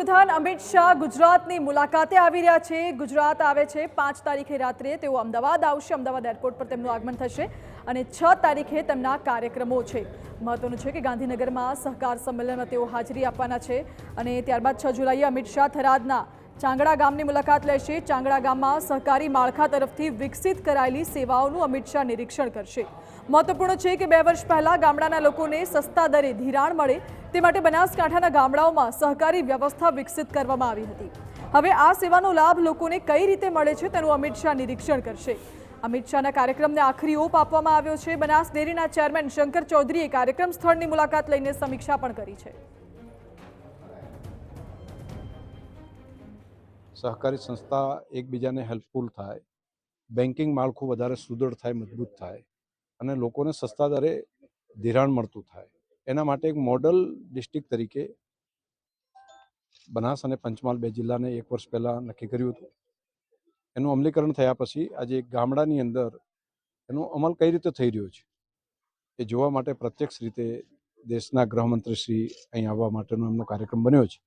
ગૃહપ્રધાન અમિત શાહ ગુજરાતની મુલાકાતે આવી રહ્યા છે। ગુજરાત આવે છે 5 તારીખે રાત્રે તેઓ અમદાવાદ આવશે। અમદાવાદ એરપોર્ટ પર તેમનું આગમન થશે અને 6 તારીખે તેમના કાર્યક્રમો છે। મહત્વનું છે કે ગાંધીનગરમાં સહકાર સંમેલનમાં તેઓ હાજરી આપવાના છે અને ત્યારબાદ 6 જુલાઈએ અમિત શાહ થરાદના ચાંગડા ગામની મુલાકાત લેશે। ચાંગડા ગામમાં સહકારી માળખા તરફથી વિકસિત કરાયેલી સેવાઓનું અમિત શાહ નિરીક્ષણ કરશે। મહત્વપૂર્ણ છે કે 2 વર્ષ પહેલા ગામડાના લોકોને સસ્તા દરે ધિરાણ મળે તે માટે બનાસકાંઠાના ગામડાઓમાં સહકારી વ્યવસ્થા વિકસિત કરવામાં આવી હતી। હવે આ સેવાનો લાભ લોકોને કઈ રીતે મળે છે તેનું અમિત શાહ નિરીક્ષણ કરશે। અમિત શાહના કાર્યક્રમને આખરી ઓપ આપવામાં આવ્યો છે। બનાસ ડેરીના ચેરમેન શંકર ચૌધરીએ કાર્યક્રમ સ્થળની મુલાકાત લઈને સમીક્ષા પણ કરી છે। सहकारी संस्था एकबीजाने हेल्पफुल थाय, बेंकिंग माळखुं वधारे सुदृढ़ थाय, मजबूत थाय अने लोकोने सस्ता दरे धिराण मळतुं थाय। एना माटे एक मॉडल डिस्ट्रिक्ट तरीके बनास अने पंचमहाल 2 जिल्लाने 1 वर्ष पहला नक्की कर्युं हतुं। एनुं अमलीकरण थया पछी आजे गामडानी अंदर एनो अमल कई रीते थई रह्यो छे ए जोवा माटे प्रत्यक्ष रीते देशना गृहमंत्री श्री અહીં આવવા માટેનો એમનો કાર્યક્રમ બન્યો છે।